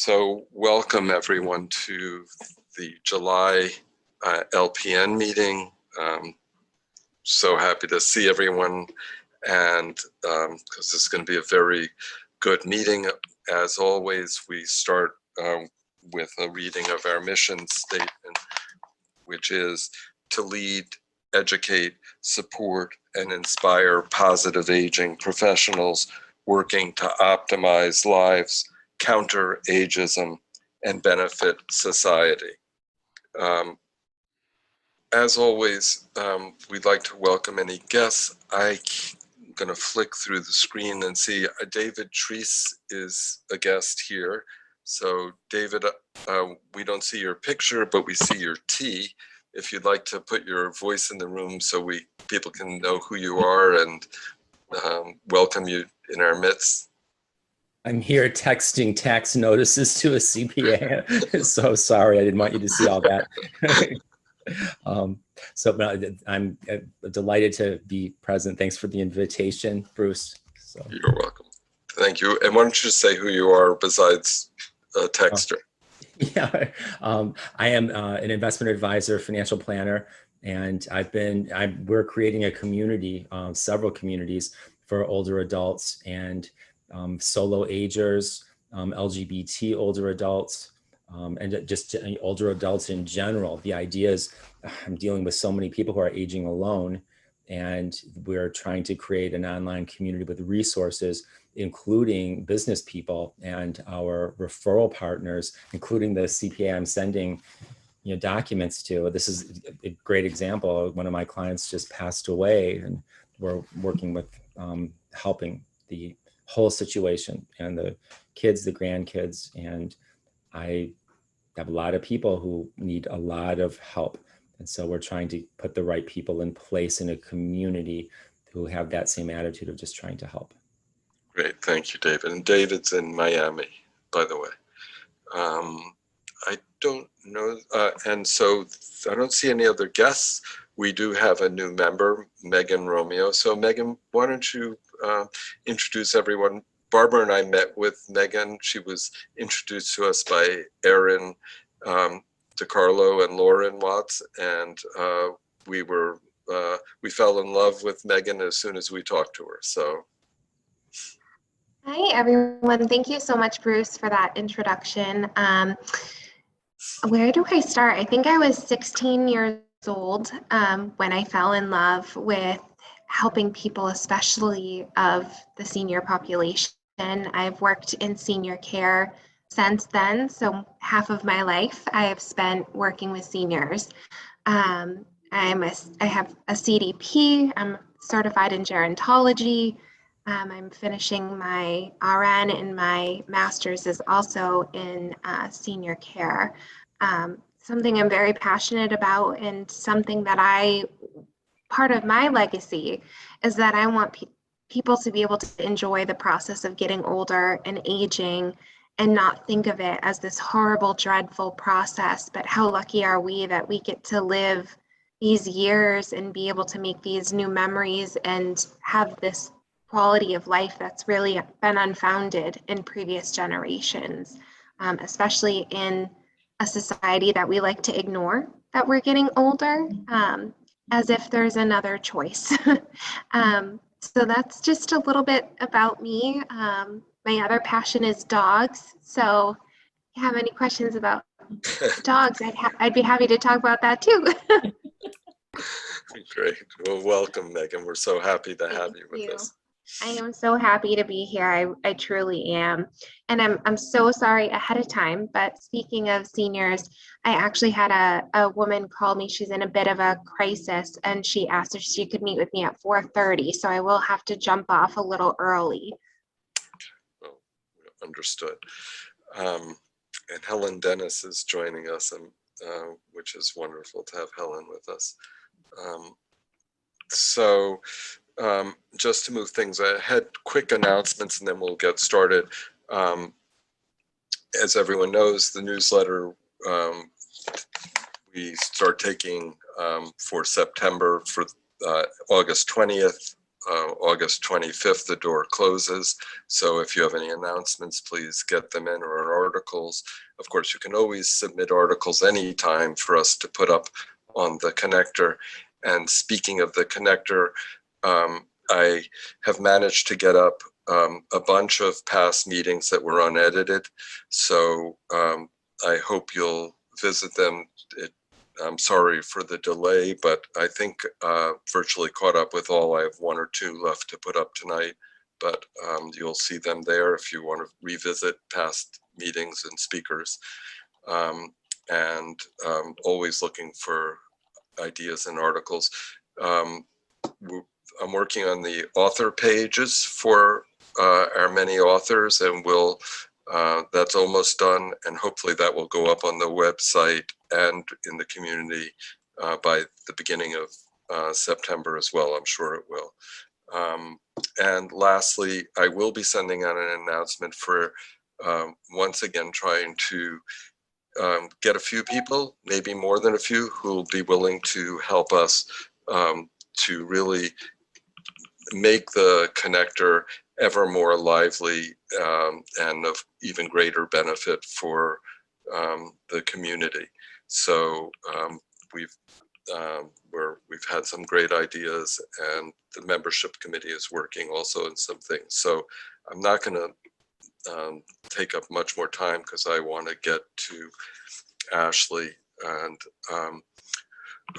So welcome everyone to the July LPN meeting. So happy to see everyone, and because this is going to be a very good meeting. As always, we start with a reading of our mission statement, which is to lead, educate, support, and inspire positive aging professionals working to optimize lives, counter ageism, and benefit society. As always, we'd like to welcome any guests. I'm going to flick through the screen and see David Treese is a guest here. So David, we don't see your picture, but we see your T. If you'd like to put your voice in the room so people can know who you are and welcome you in our midst. I'm here texting tax notices to a CPA. So sorry, I didn't want you to see all that. I'm delighted to be present. Thanks for the invitation, Bruce. So. You're welcome. Thank you. And why don't you say who you are besides a texter? Yeah, I am an investment advisor, financial planner, and we're creating a community, several communities for older adults and solo agers, LGBT older adults, and just older adults in general. The idea is I'm dealing with so many people who are aging alone, and we're trying to create an online community with resources, including business people and our referral partners, including the CPA I'm sending documents to. This is a great example. One of my clients just passed away, and we're working with helping the whole situation and the kids, the grandkids, and I have a lot of people who need a lot of help. And so we're trying to put the right people in place in a community who have that same attitude of just trying to help. Great, thank you, David. And David's in Miami, by the way. I don't know, and so I don't see any other guests. We do have a new member, Megan Romeo. So Megan, why don't you introduce everyone? Barbara and I met with Megan. She was introduced to us by Erin DiCarlo and Lauren Watts, and we fell in love with Megan as soon as we talked to her. So. Hi, everyone. Thank you so much, Bruce, for that introduction. Where do I start? I think I was 16 years old when I fell in love with helping people, especially of the senior population. I've worked in senior care since then, so half of my life I have spent working with seniors. I have a CDP. I'm certified in gerontology. I'm finishing my RN, and my master's is also in senior care. Something I'm very passionate about, and something that part of my legacy is that I want people to be able to enjoy the process of getting older and aging and not think of it as this horrible, dreadful process, but how lucky are we that we get to live these years and be able to make these new memories and have this quality of life that's really been unfounded in previous generations, especially in a society that we like to ignore that we're getting older, as if there's another choice. So that's just a little bit about me. My other passion is dogs. So if you have any questions about dogs, I'd be happy to talk about that too. Great. Well, welcome, Megan. We're so happy to have you with us. I am so happy to be here. I truly am. And I'm so sorry ahead of time, but speaking of seniors, I actually had a woman call me. She's in a bit of a crisis, and she asked if she could meet with me at 4:30. So I will have to jump off a little early. Well, understood. And Helen Dennis is joining us, which is wonderful to have Helen with us. Just to move things ahead, quick announcements, and then we'll get started. As everyone knows, the newsletter we start taking for September for August 20th. August 25th, the door closes. So if you have any announcements, please get them in, or articles. Of course, you can always submit articles anytime for us to put up on the connector. And speaking of the connector, I have managed to get up a bunch of past meetings that were unedited. So I hope you'll visit them. I'm sorry for the delay, but I think virtually caught up with all. I have one or two left to put up tonight, but you'll see them there if you want to revisit past meetings and speakers. And always looking for ideas and articles. I'm working on the author pages for our many authors, and that's almost done, and hopefully that will go up on the website and in the community by the beginning of September as well. I'm sure it will. And lastly, I will be sending out an announcement for once again trying to get a few people, maybe more than a few, who will be willing to help us to really make the connector ever more lively and of even greater benefit for the community. So we've had some great ideas, and the membership committee is working also in some things. So I'm not going to take up much more time because I want to get to Ashley, and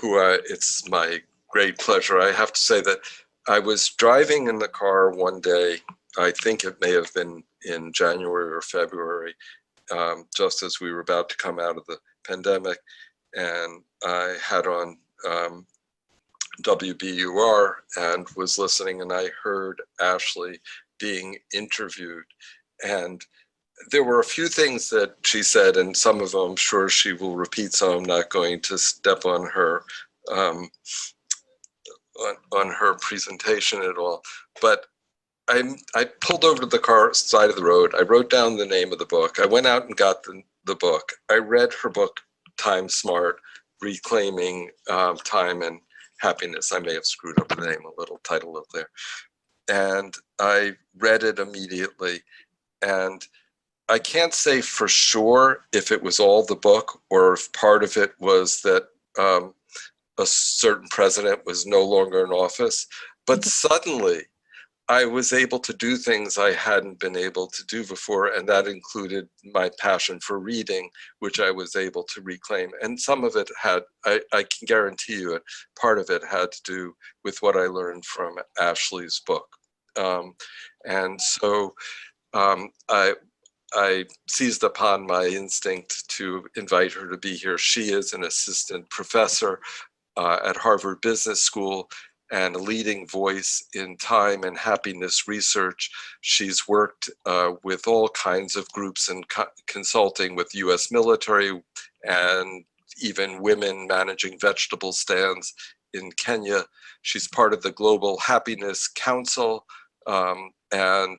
it's my great pleasure. I have to say that I was driving in the car one day, I think it may have been in January or February, just as we were about to come out of the pandemic, and I had on WBUR and was listening, and I heard Ashley being interviewed, and there were a few things that she said, and some of them I'm sure she will repeat, so I'm not going to step on her on her presentation at all. But I pulled over to the car side of the road. I wrote down the name of the book. I went out and got the book. I read her book, Time Smart, Reclaiming Time and Happiness. I may have screwed up the name a little, title up there. And I read it immediately. And I can't say for sure if it was all the book or if part of it was that a certain president was no longer in office, but suddenly I was able to do things I hadn't been able to do before, and that included my passion for reading, which I was able to reclaim. And some of it had, I can guarantee you it, part of it had to do with what I learned from Ashley's book. And so I seized upon my instinct to invite her to be here. She is an assistant professor at Harvard Business School and a leading voice in time and happiness research. She's worked with all kinds of groups and consulting with US military and even women managing vegetable stands in Kenya. She's part of the Global Happiness Council, and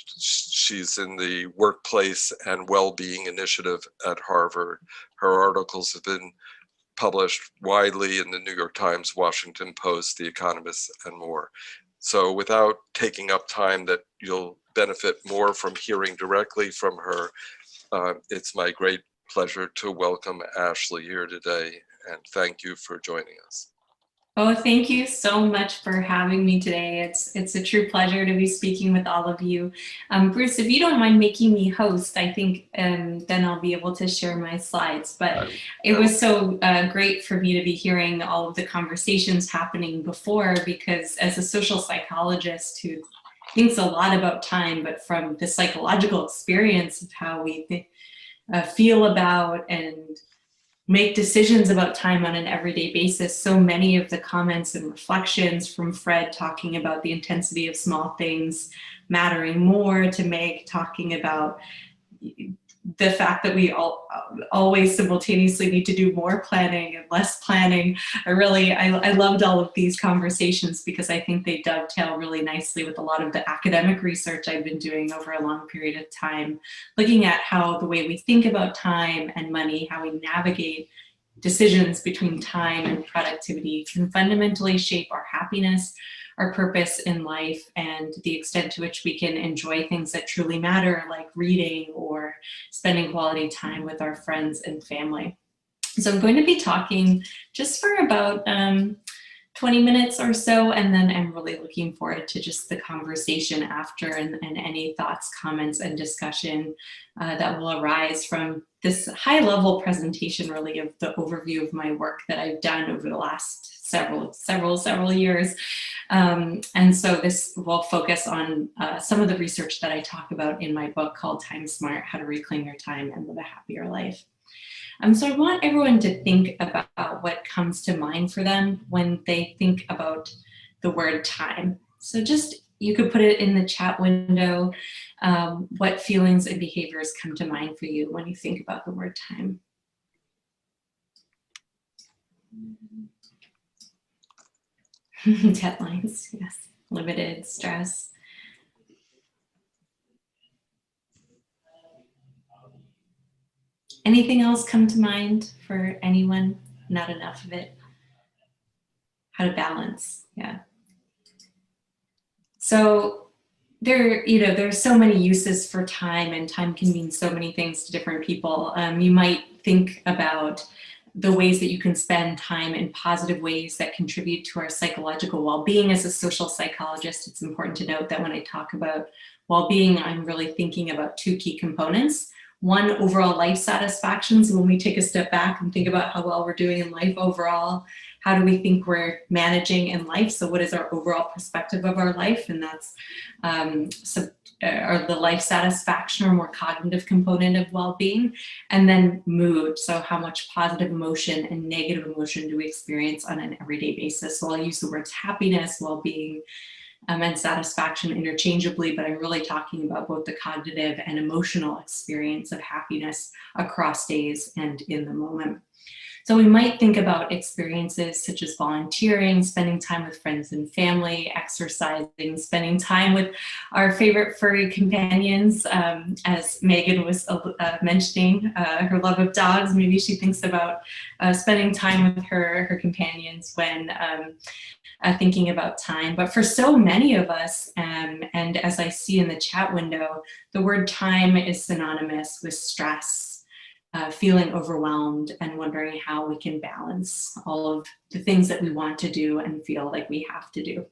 she's in the Workplace and Wellbeing Initiative at Harvard. Her articles have been published widely in the New York Times, Washington Post, The Economist, and more. So without taking up time that you'll benefit more from hearing directly from her, it's my great pleasure to welcome Ashley here today, and thank you for joining us. Oh, thank you so much for having me today. It's a true pleasure to be speaking with all of you. Bruce, if you don't mind making me host, I think then I'll be able to share my slides. But it was so great for me to be hearing all of the conversations happening before, because as a social psychologist who thinks a lot about time, but from the psychological experience of how we feel about and make decisions about time on an everyday basis. So many of the comments and reflections from Fred talking about the intensity of small things mattering more, to Meg talking about the fact that we always simultaneously need to do more planning and less planning. I loved all of these conversations because I think they dovetail really nicely with a lot of the academic research I've been doing over a long period of time, looking at how the way we think about time and money, how we navigate decisions between time and productivity can fundamentally shape our happiness, our purpose in life and the extent to which we can enjoy things that truly matter, like reading or spending quality time with our friends and family. So I'm going to be talking just for about 20 minutes or so, and then I'm really looking forward to just the conversation after and any thoughts, comments, and discussion that will arise from this high-level presentation, really, of the overview of my work that I've done over the last several years. And so this will focus on some of the research that I talk about in my book called Time Smart: How to Reclaim Your Time and Live a Happier Life. So I want everyone to think about what comes to mind for them when they think about the word time. So just, you could put it in the chat window, what feelings and behaviors come to mind for you when you think about the word time. Deadlines, yes. Limited, stress. Anything else come to mind for anyone? Not enough of it. How to balance, yeah. So there's so many uses for time, and time can mean so many things to different people. You might think about the ways that you can spend time in positive ways that contribute to our psychological well-being. As a social psychologist, it's important to note that when I talk about well-being, I'm really thinking about two key components. One, overall life satisfaction. So when we take a step back and think about how well we're doing in life overall, how do we think we're managing in life? So what is our overall perspective of our life? And that's or the life satisfaction or more cognitive component of well-being. And then mood. So how much positive emotion and negative emotion do we experience on an everyday basis? So I'll use the words happiness, well-being, and satisfaction interchangeably, but I'm really talking about both the cognitive and emotional experience of happiness across days and in the moment. So we might think about experiences such as volunteering, spending time with friends and family, exercising, spending time with our favorite furry companions. As Megan was mentioning, her love of dogs, maybe she thinks about spending time with her companions when thinking about time. But for so many of us, and as I see in the chat window, the word time is synonymous with stress, feeling overwhelmed, and wondering how we can balance all of the things that we want to do and feel like we have to do.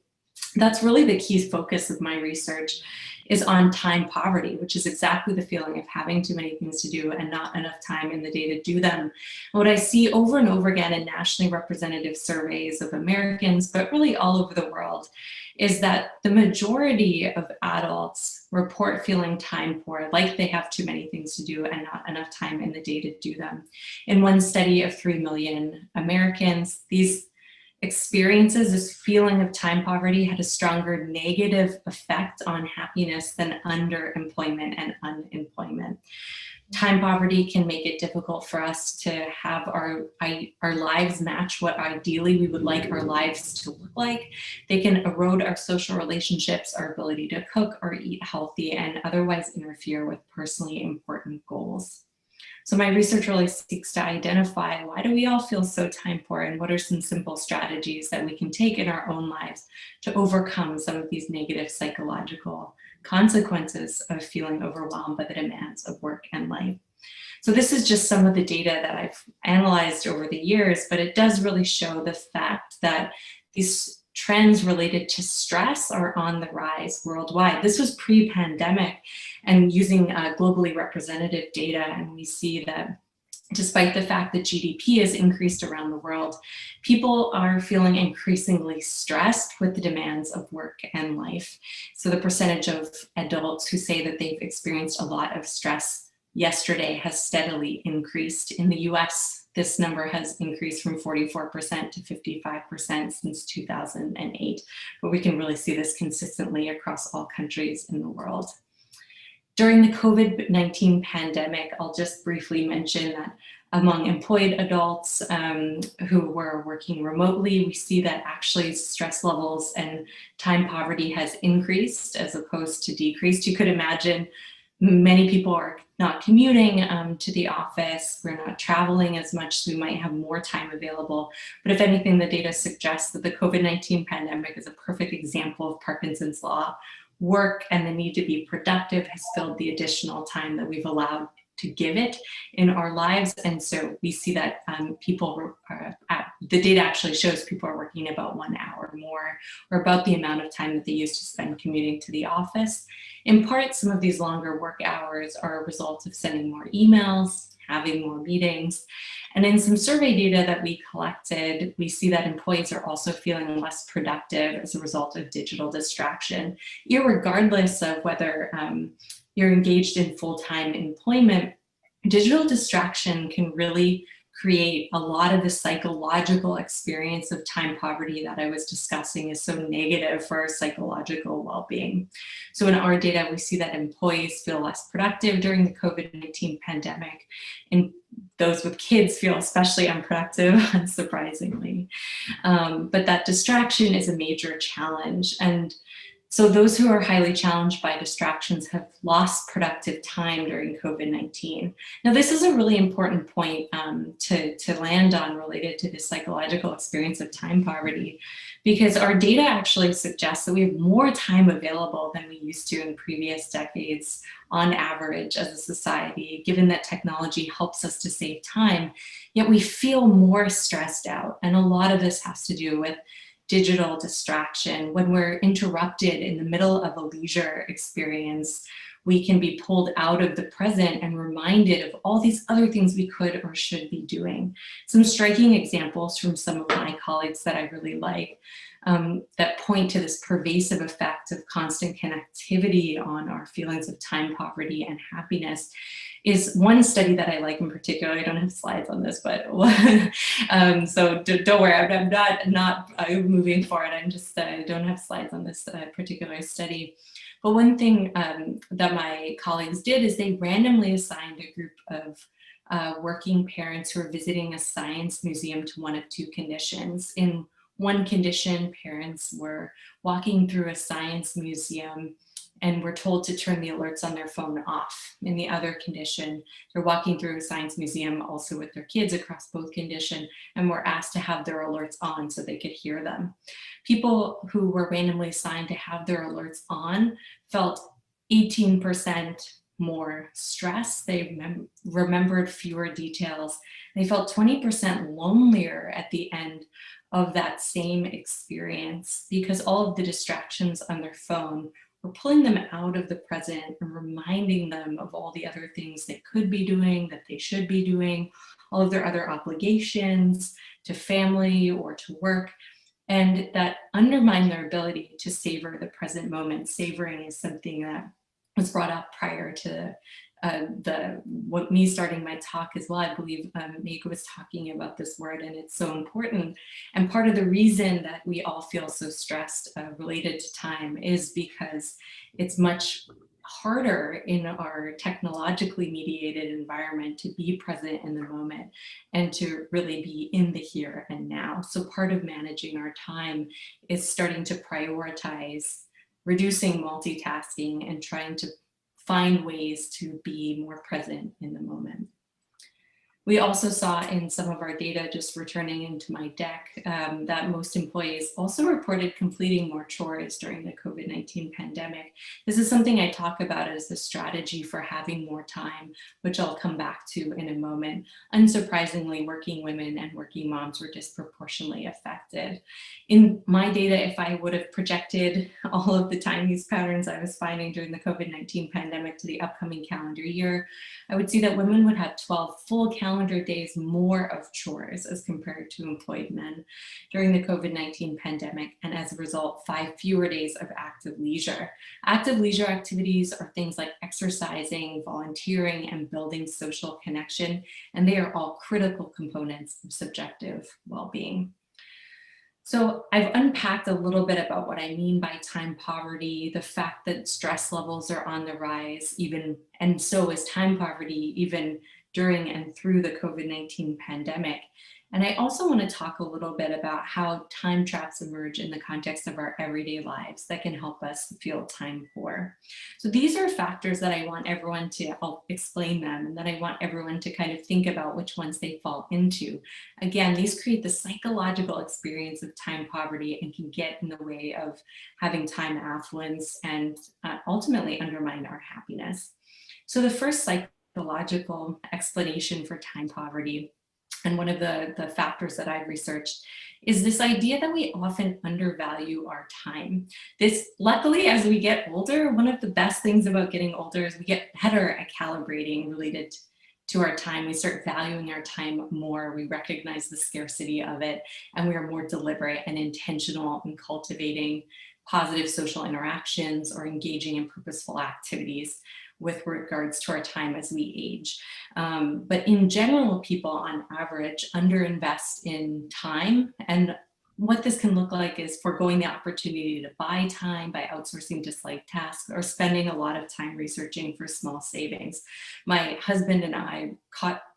That's really the key focus of my research, is on time poverty, which is exactly the feeling of having too many things to do and not enough time in the day to do them. And what I see over and over again in nationally representative surveys of Americans, but really all over the world, is that the majority of adults report feeling time poor, like they have too many things to do and not enough time in the day to do them. In one study of 3 million Americans, these experiences, this feeling of time poverty, had a stronger negative effect on happiness than underemployment and unemployment. Time poverty can make it difficult for us to have our lives match what ideally we would like our lives to look like. They can erode our social relationships, our ability to cook or eat healthy, and otherwise interfere with personally important goals. So my research really seeks to identify, why do we all feel so time poor, and what are some simple strategies that we can take in our own lives to overcome some of these negative psychological consequences of feeling overwhelmed by the demands of work and life. So this is just some of the data that I've analyzed over the years, but it does really show the fact that these trends related to stress are on the rise worldwide. This was pre-pandemic, and using globally representative data, and we see that despite the fact that GDP has increased around the world, people are feeling increasingly stressed with the demands of work and life. So the percentage of adults who say that they've experienced a lot of stress yesterday has steadily increased. In the US, this number has increased from 44% to 55% since 2008. But we can really see this consistently across all countries in the world. During the COVID-19 pandemic, I'll just briefly mention that among employed adults who were working remotely, we see that actually stress levels and time poverty has increased as opposed to decreased. You could imagine Many people are not commuting to the office. We're not traveling as much, so we might have more time available. But if anything, the data suggests that the COVID-19 pandemic is a perfect example of Parkinson's law. Work and the need to be productive has filled the additional time that we've allowed to give it in our lives. And so we see that the data actually shows people are working about 1 hour more, or about the amount of time that they used to spend commuting to the office. In part, some of these longer work hours are a result of sending more emails, having more meetings. And in some survey data that we collected, we see that employees are also feeling less productive as a result of digital distraction, irregardless of whether you're engaged in full-time employment. Digital distraction can really create a lot of the psychological experience of time poverty that I was discussing is so negative for our psychological well-being. So in our data, we see that employees feel less productive during the COVID-19 pandemic, and those with kids feel especially unproductive, unsurprisingly. But that distraction is a major challenge. And so those who are highly challenged by distractions have lost productive time during COVID-19. Now, this is a really important point to land on related to the psychological experience of time poverty, because our data actually suggests that we have more time available than we used to in previous decades on average as a society, given that technology helps us to save time, yet we feel more stressed out. And a lot of this has to do with digital distraction. When we're interrupted in the middle of a leisure experience, we can be pulled out of the present and reminded of all these other things we could or should be doing. Some striking examples from some of my colleagues that I really like that point to this pervasive effect of constant connectivity on our feelings of time poverty and happiness is one study that I like in particular. I don't have slides on this, but so don't worry, I'm not moving forward. I'm just, I don't have slides on this particular study. But one thing that my colleagues did is they randomly assigned a group of working parents who are visiting a science museum to one of two conditions. In one condition, parents were walking through a science museum and were told to turn the alerts on their phone off. In the other condition, they're walking through a science museum also with their kids across both conditions, and were asked to have their alerts on so they could hear them. People who were randomly assigned to have their alerts on felt 18% more stress. They remembered fewer details. They felt 20% lonelier at the end of that same experience, because all of the distractions on their phone were pulling them out of the present and reminding them of all the other things they could be doing, that they should be doing, all of their other obligations to family or to work, and that undermine their ability to savor the present moment. Savoring is something that was brought up prior to me starting my talk as well. I believe Meg was talking about this word, and it's so important. And part of the reason that we all feel so stressed related to time is because it's much harder in our technologically mediated environment to be present in the moment and to really be in the here and now. So part of managing our time is starting to prioritize, reducing multitasking, and trying to find ways to be more present in the moment. We also saw in some of our data, just returning into my deck, that most employees also reported completing more chores during the COVID-19 pandemic. This is something I talk about as a strategy for having more time, which I'll come back to in a moment. Unsurprisingly, working women and working moms were disproportionately affected. In my data, if I would have projected all of the time use patterns I was finding during the COVID-19 pandemic to the upcoming calendar year, I would see that women would have 12 full calendar days more of chores as compared to employed men during the COVID-19 pandemic, and as a result, 5 fewer days of active leisure. Active leisure activities are things like exercising, volunteering, and building social connection, and they are all critical components of subjective well-being. So I've unpacked a little bit about what I mean by time poverty, the fact that stress levels are on the rise, and so is time poverty, even during and through the COVID-19 pandemic. And I also want to talk a little bit about how time traps emerge in the context of our everyday lives that can help us feel time poor. So these are factors that I want everyone to, I'll explain them, and that I want everyone to kind of think about which ones they fall into. Again, these create the psychological experience of time poverty and can get in the way of having time affluence and ultimately undermine our happiness. So the first psychological explanation for time poverty, and one of the factors that I've researched, is this idea that we often undervalue our time. This, luckily, as we get older, one of the best things about getting older is we get better at calibrating related to our time. We start valuing our time more. We recognize the scarcity of it, and we are more deliberate and intentional in cultivating positive social interactions or engaging in purposeful activities with regards to our time as we age. But in general, people on average underinvest in time, and what this can look like is foregoing the opportunity to buy time by outsourcing disliked tasks or spending a lot of time researching for small savings. My husband and I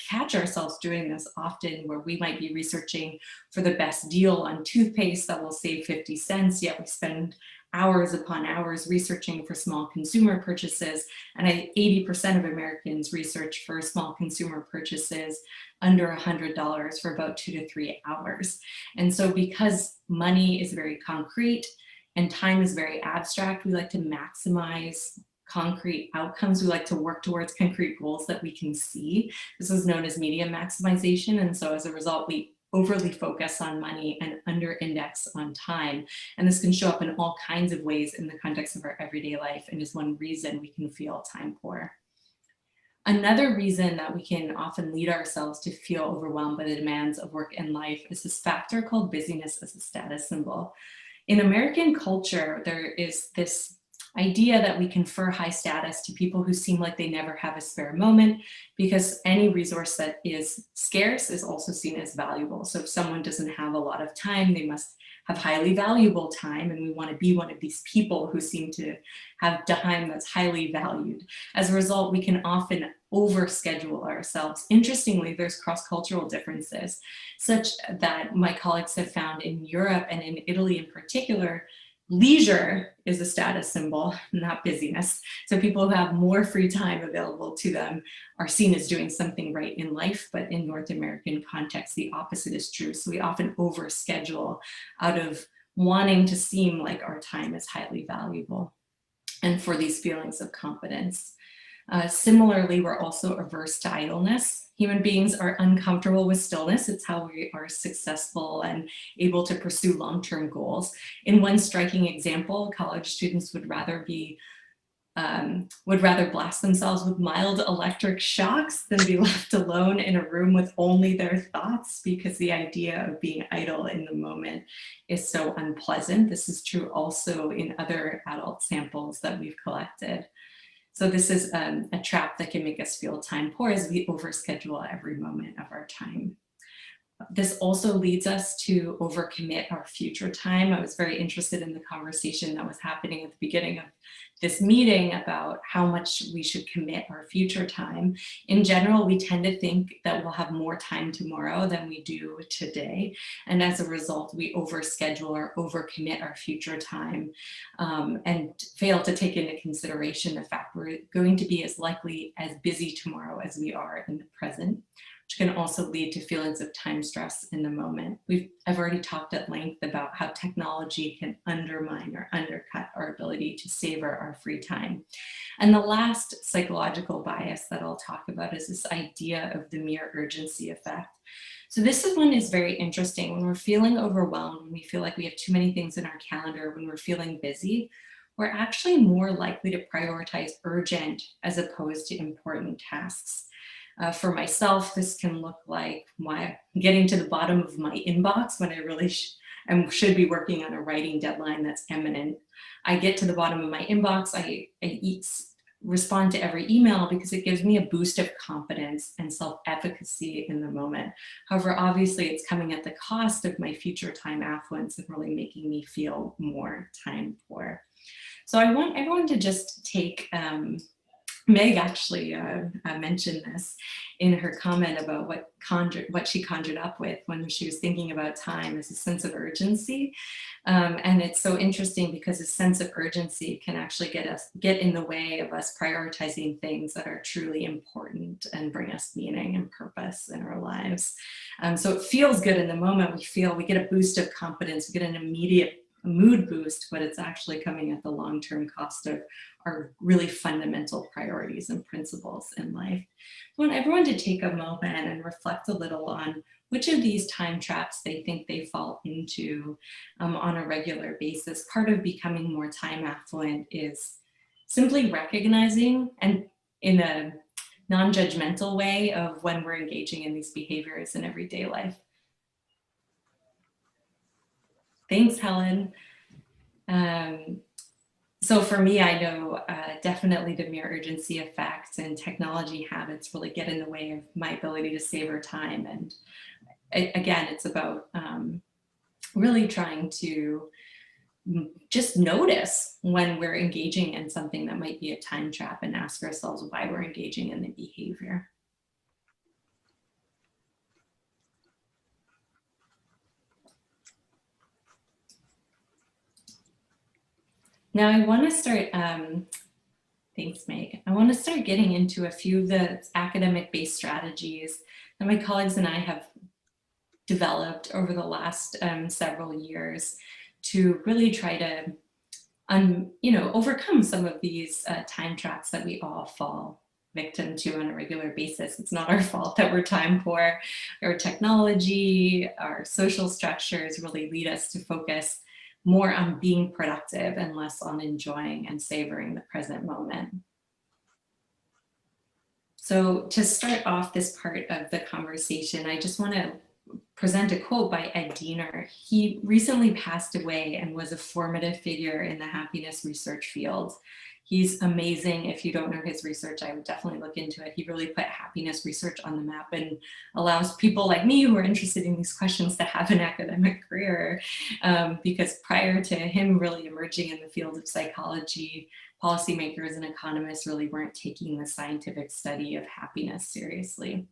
catch ourselves doing this often, where we might be researching for the best deal on toothpaste that will save 50 cents, yet we spend hours upon hours researching for small consumer purchases. And 80% of Americans research for small consumer purchases under $100 for about 2 to 3 hours. And so because money is very concrete and time is very abstract, we like to maximize concrete outcomes. We like to work towards concrete goals that we can see. This is known as media maximization. And so as a result, we overly focus on money and under index on time. And this can show up in all kinds of ways in the context of our everyday life, and is one reason we can feel time poor. Another reason that we can often lead ourselves to feel overwhelmed by the demands of work and life is this factor called busyness as a status symbol. In American culture, there is this idea that we confer high status to people who seem like they never have a spare moment, because any resource that is scarce is also seen as valuable. So if someone doesn't have a lot of time, they must have highly valuable time, and we want to be one of these people who seem to have time that's highly valued. As a result, we can often overschedule ourselves. Interestingly, there's cross-cultural differences, such that my colleagues have found in Europe and in Italy in particular, leisure is a status symbol, not busyness. So people who have more free time available to them are seen as doing something right in life, but in North American context, the opposite is true. So we often overschedule out of wanting to seem like our time is highly valuable, and for these feelings of competence. Similarly, we're also averse to idleness. Human beings are uncomfortable with stillness. It's how we are successful and able to pursue long-term goals. In one striking example, college students would rather blast themselves with mild electric shocks than be left alone in a room with only their thoughts, because the idea of being idle in the moment is so unpleasant. This is true also in other adult samples that we've collected. So this is a trap that can make us feel time poor, as we overschedule every moment of our time. This also leads us to overcommit our future time. I was very interested in the conversation that was happening at the beginning of this meeting about how much we should commit our future time. In general, we tend to think that we'll have more time tomorrow than we do today. And as a result, we overschedule or overcommit our future time, and fail to take into consideration the fact we're going to be as likely as busy tomorrow as we are in the present, which can also lead to feelings of time stress in the moment. I've already talked at length about how technology can undermine or undercut our ability to savor our free time. And the last psychological bias that I'll talk about is this idea of the mere urgency effect. So this one is very interesting. When we're feeling overwhelmed, when we feel like we have too many things in our calendar, when we're feeling busy, we're actually more likely to prioritize urgent as opposed to important tasks. For myself, this can look like getting to the bottom of my inbox when I really should be working on a writing deadline that's imminent. I get to the bottom of my inbox, I respond to every email because it gives me a boost of confidence and self-efficacy in the moment. However, obviously it's coming at the cost of my future time affluence and really making me feel more time poor. So I want everyone to just take Meg actually mentioned this in her comment about what she conjured up with when she was thinking about time as a sense of urgency. And it's so interesting because a sense of urgency can actually get in the way of us prioritizing things that are truly important and bring us meaning and purpose in our lives. So it feels good in the moment. We get a boost of confidence, we get an immediate mood boost, but it's actually coming at the long-term cost of our really fundamental priorities and principles in life. I want everyone to take a moment and reflect a little on which of these time traps they think they fall into on a regular basis. Part of becoming more time affluent is simply recognizing, and in a non-judgmental way, of when we're engaging in these behaviors in everyday life. Thanks, Helen. So for me, I know definitely the mere urgency effect and technology habits really get in the way of my ability to savor time. And again, it's about really trying to just notice when we're engaging in something that might be a time trap and ask ourselves why we're engaging in the behavior. Now I want to start, thanks Meg, I want to start getting into a few of the academic-based strategies that my colleagues and I have developed over the last several years to really try to overcome some of these time traps that we all fall victim to on a regular basis. It's not our fault that we're time poor. Our technology, our social structures really lead us to focus more on being productive and less on enjoying and savoring the present moment. So to start off this part of the conversation, I just want to present a quote by Ed Diener. He recently passed away and was a formative figure in the happiness research field. He's amazing. If you don't know his research, I would definitely look into it. He really put happiness research on the map and allows people like me who are interested in these questions to have an academic career. Because prior to him really emerging in the field of psychology, policymakers and economists really weren't taking the scientific study of happiness seriously.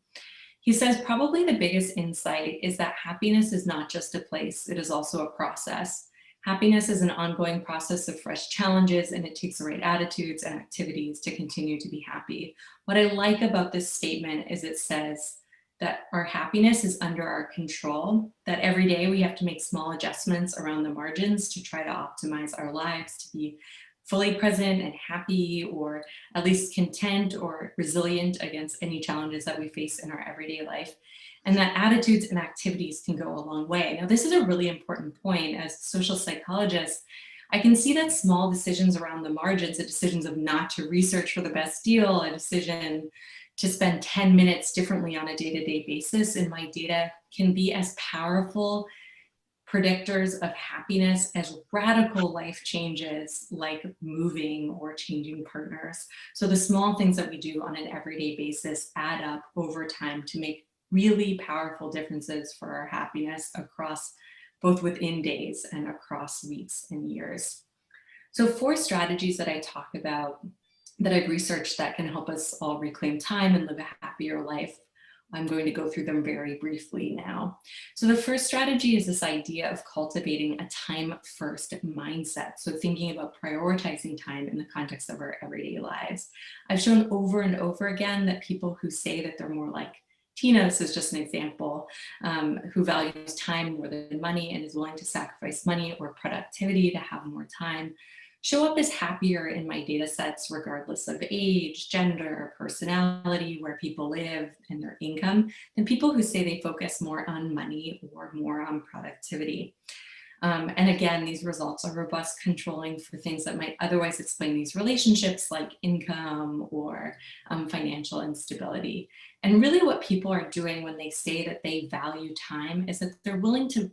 He says probably the biggest insight is that happiness is not just a place, it is also a process. Happiness is an ongoing process of fresh challenges, and it takes the right attitudes and activities to continue to be happy. What I like about this statement is it says that our happiness is under our control, that every day we have to make small adjustments around the margins to try to optimize our lives, to be fully present and happy, or at least content or resilient against any challenges that we face in our everyday life. And that attitudes and activities can go a long way. Now, this is a really important point. As a social psychologist, I can see that small decisions around the margins, the decisions of not to research for the best deal, a decision to spend 10 minutes differently on a day-to-day basis in my data, can be as powerful predictors of happiness as radical life changes like moving or changing partners. So the small things that we do on an everyday basis add up over time to make really powerful differences for our happiness across both within days and across weeks and years. So 4 strategies that I talk about that I've researched that can help us all reclaim time and live a happier life. I'm going to go through them very briefly now. So the first strategy is this idea of cultivating a time-first mindset. So thinking about prioritizing time in the context of our everyday lives. I've shown over and over again that people who say that they're more like Tina, this is just an example, who values time more than money and is willing to sacrifice money or productivity to have more time, show up as happier in my data sets regardless of age, gender, personality, where people live, and their income, than people who say they focus more on money or more on productivity. And again, these results are robust controlling for things that might otherwise explain these relationships like income or financial instability. And really what people are doing when they say that they value time is that they're willing to,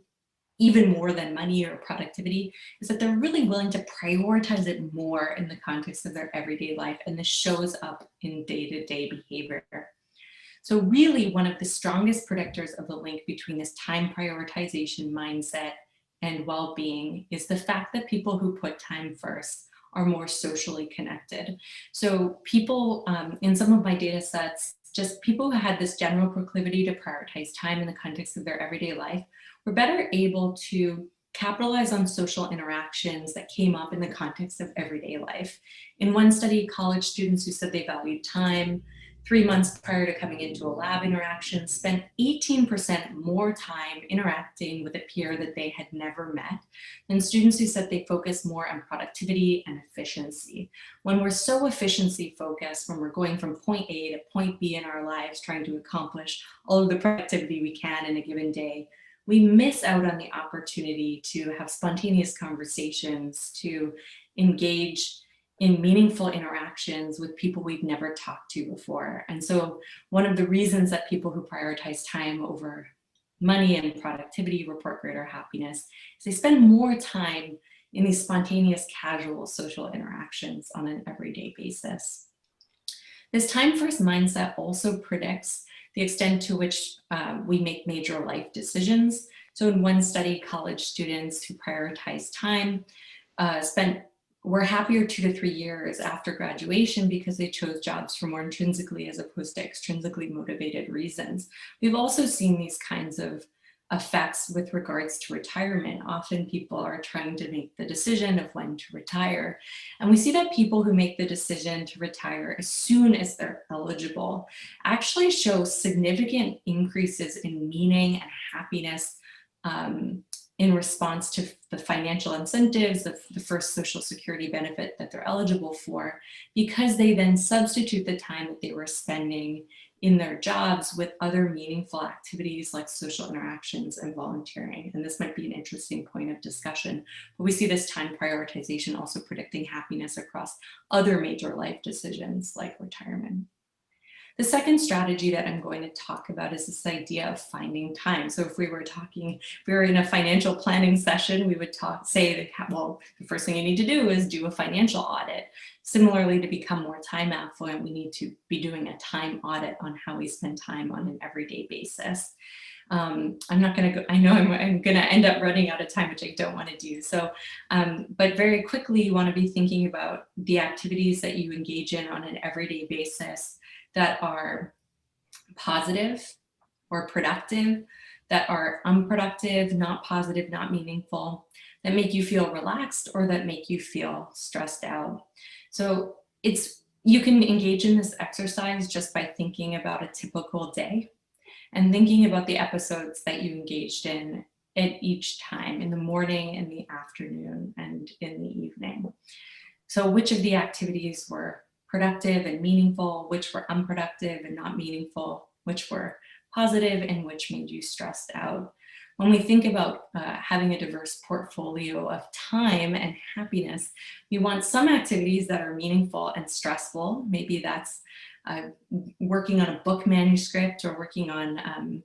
even more than money or productivity, is that they're really willing to prioritize it more in the context of their everyday life. And this shows up in day-to-day behavior. So really one of the strongest predictors of the link between this time prioritization mindset and well-being is the fact that people who put time first are more socially connected. So people in some of my data sets, just people who had this general proclivity to prioritize time in the context of their everyday life were better able to capitalize on social interactions that came up in the context of everyday life. In one study, college students who said they valued time 3 months prior to coming into a lab interaction spent 18% more time interacting with a peer that they had never met than students who said they focused more on productivity and efficiency. When we're so efficiency focused, when we're going from point A to point B in our lives, trying to accomplish all of the productivity we can in a given day, we miss out on the opportunity to have spontaneous conversations, to engage in meaningful interactions with people we've never talked to before. And so one of the reasons that people who prioritize time over money and productivity report greater happiness is they spend more time in these spontaneous, casual social interactions on an everyday basis. This time-first mindset also predicts the extent to which we make major life decisions. So in one study, college students who prioritize time were happier 2 to 3 years after graduation because they chose jobs for more intrinsically as opposed to extrinsically motivated reasons. We've also seen these kinds of effects with regards to retirement. Often people are trying to make the decision of when to retire. And we see that people who make the decision to retire as soon as they're eligible actually show significant increases in meaning and happiness in response to the financial incentives, the first Social Security benefit that they're eligible for, because they then substitute the time that they were spending in their jobs with other meaningful activities like social interactions and volunteering. And this might be an interesting point of discussion, but we see this time prioritization also predicting happiness across other major life decisions like retirement. The second strategy that I'm going to talk about is this idea of finding time. So if we were in a financial planning session, we would say that, well, the first thing you need to do is do a financial audit. Similarly, to become more time affluent, we need to be doing a time audit on how we spend time on an everyday basis. I'm not going to go, I know I'm going to end up running out of time, which I don't want to do. So, but very quickly, you want to be thinking about the activities that you engage in on an everyday basis that are positive or productive, that are unproductive, not positive, not meaningful, that make you feel relaxed or that make you feel stressed out. So you can engage in this exercise just by thinking about a typical day and thinking about the episodes that you engaged in at each time, in the morning, in the afternoon, and in the evening. So which of the activities were productive and meaningful, which were unproductive and not meaningful, which were positive and which made you stressed out. When we think about having a diverse portfolio of time and happiness, we want some activities that are meaningful and stressful. Maybe that's working on a book manuscript or working on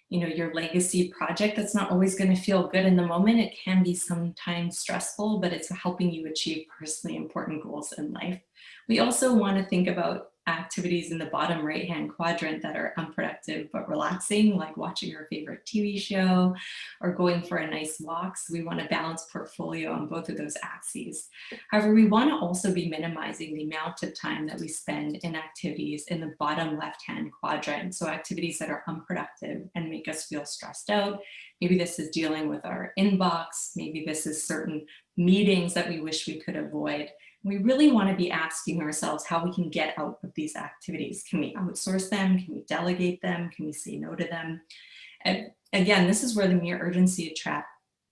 your legacy project. That's not always going to feel good in the moment. It can be sometimes stressful, but it's helping you achieve personally important goals in life. We also want to think about activities in the bottom right-hand quadrant that are unproductive but relaxing, like watching your favorite TV show or going for a nice walk. So we want a balanced portfolio on both of those axes. However, we want to also be minimizing the amount of time that we spend in activities in the bottom left-hand quadrant. So activities that are unproductive and make us feel stressed out. Maybe this is dealing with our inbox. Maybe this is certain meetings that we wish we could avoid. We really want to be asking ourselves how we can get out of these activities. Can we outsource them? Can we delegate them? Can we say no to them? And again, this is where the mere urgency trap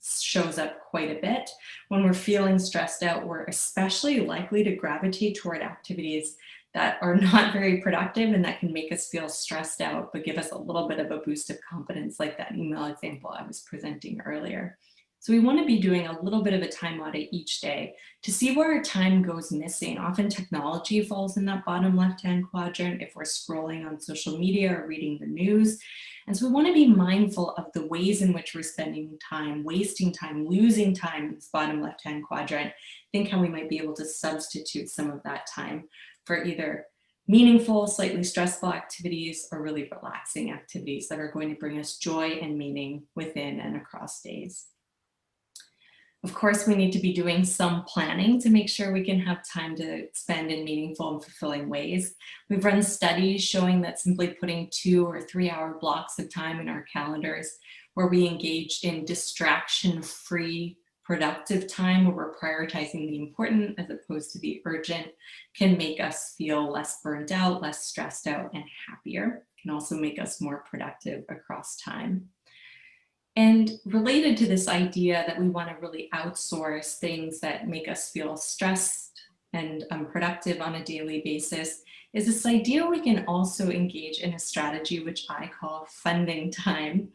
shows up quite a bit. When we're feeling stressed out, we're especially likely to gravitate toward activities that are not very productive and that can make us feel stressed out, but give us a little bit of a boost of confidence, like that email example I was presenting earlier. So we want to be doing a little bit of a time audit each day to see where our time goes missing. Often technology falls in that bottom left-hand quadrant if we're scrolling on social media or reading the news. And so we want to be mindful of the ways in which we're spending time, wasting time, losing time in this bottom left-hand quadrant. Think how we might be able to substitute some of that time for either meaningful, slightly stressful activities or really relaxing activities that are going to bring us joy and meaning within and across days. Of course, we need to be doing some planning to make sure we can have time to spend in meaningful and fulfilling ways. We've run studies showing that simply putting 2 or 3 hour blocks of time in our calendars where we engage in distraction-free productive time, where we're prioritizing the important as opposed to the urgent, can make us feel less burnt out, less stressed out, and happier. It can also make us more productive across time. And related to this idea that we want to really outsource things that make us feel stressed and unproductive on a daily basis is this idea we can also engage in a strategy which I call funding time.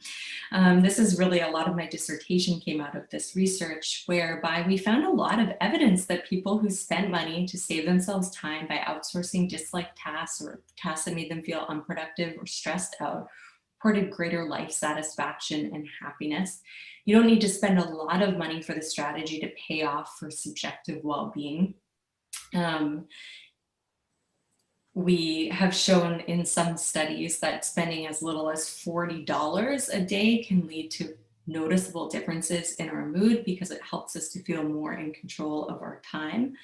This is really a lot of my dissertation came out of this research, whereby we found a lot of evidence that people who spent money to save themselves time by outsourcing disliked tasks or tasks that made them feel unproductive or stressed out reported greater life satisfaction and happiness. You don't need to spend a lot of money for the strategy to pay off for subjective well-being. We have shown in some studies that spending as little as $40 a day can lead to noticeable differences in our mood because it helps us to feel more in control of our time.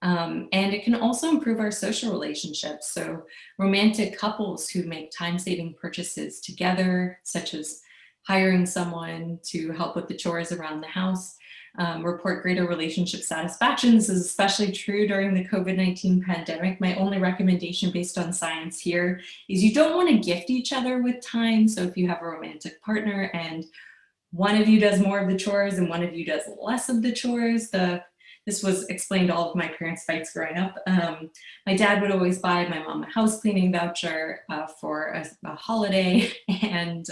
And it can also improve our social relationships. So romantic couples who make time-saving purchases together, such as hiring someone to help with the chores around the house, report greater relationship satisfaction. This is especially true during the COVID-19 pandemic. My only recommendation based on science here is you don't want to gift each other with time. So if you have a romantic partner and one of you does more of the chores and one of you does less of the chores, this was explained to all of my parents' fights growing up. My dad would always buy my mom a house cleaning voucher for a holiday, and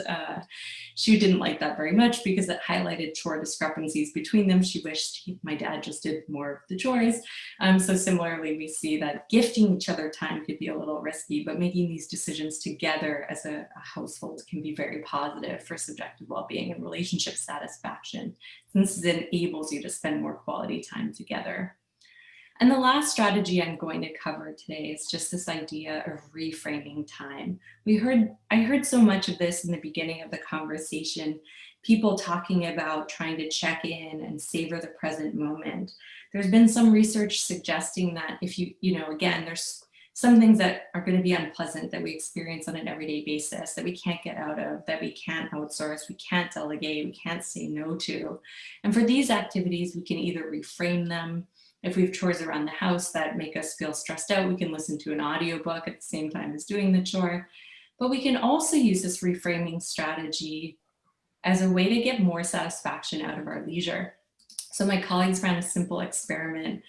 she didn't like that very much because it highlighted chore discrepancies between them. She wished my dad just did more of the chores. So similarly, we see that gifting each other time could be a little risky, but making these decisions together as a household can be very positive for subjective well-being and relationship satisfaction, since it enables you to spend more quality time together. And the last strategy I'm going to cover today is just this idea of reframing time. I heard so much of this in the beginning of the conversation, people talking about trying to check in and savor the present moment. There's been some research suggesting that if again, there's some things that are going to be unpleasant that we experience on an everyday basis that we can't get out of, that we can't outsource, we can't delegate, we can't say no to. And for these activities, we can either reframe them. If we have chores around the house that make us feel stressed out, we can listen to an audiobook at the same time as doing the chore. But we can also use this reframing strategy as a way to get more satisfaction out of our leisure. So my colleagues ran a simple experiment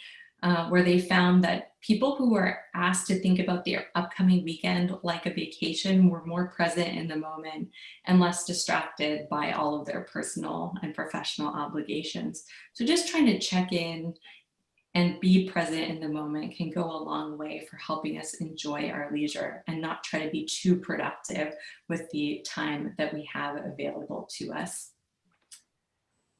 where they found that people who were asked to think about their upcoming weekend like a vacation were more present in the moment and less distracted by all of their personal and professional obligations. So just trying to check in and be present in the moment can go a long way for helping us enjoy our leisure and not try to be too productive with the time that we have available to us.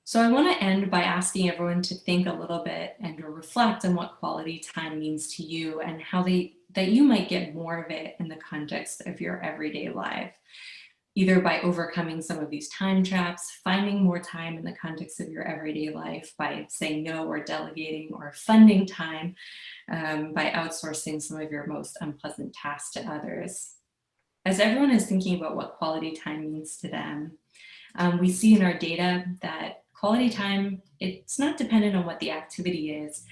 So I want to end by asking everyone to think a little bit and to reflect on what quality time means to you and how that you might get more of it in the context of your everyday life, either by overcoming some of these time traps, finding more time in the context of your everyday life by saying no or delegating, or funding time by outsourcing some of your most unpleasant tasks to others. As everyone is thinking about what quality time means to them, we see in our data that quality time, it's not dependent on what the activity is.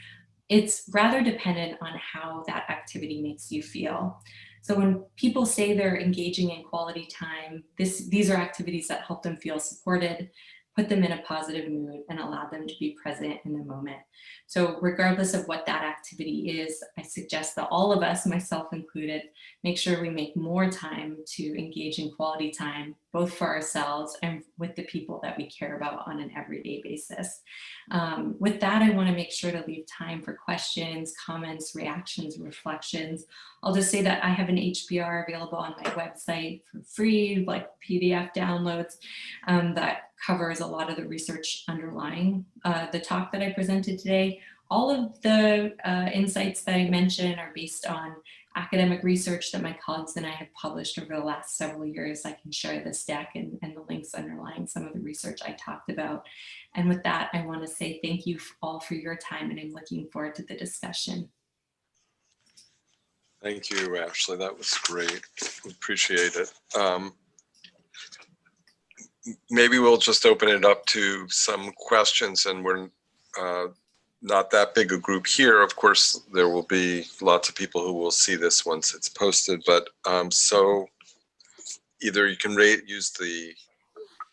It's rather dependent on how that activity makes you feel. So when people say they're engaging in quality time, these are activities that help them feel supported, put them in a positive mood, and allow them to be present in the moment. So regardless of what that activity is, I suggest that all of us, myself included, make sure we make more time to engage in quality time, both for ourselves and with the people that we care about on an everyday basis. With that, I want to make sure to leave time for questions, comments, reactions, reflections. I'll just say that I have an HBR available on my website for free, like PDF downloads, that covers a lot of the research underlying the talk that I presented today. All of the insights that I mentioned are based on academic research that my colleagues and I have published over the last several years. I can share this deck and the links underlying some of the research I talked about. And with that, I want to say thank you all for your time, and I'm looking forward to the discussion. Thank you, Ashley. That was great. Appreciate it. Maybe we'll just open it up to some questions, and we're not that big a group here. Of course, there will be lots of people who will see this once it's posted, but so either you can use the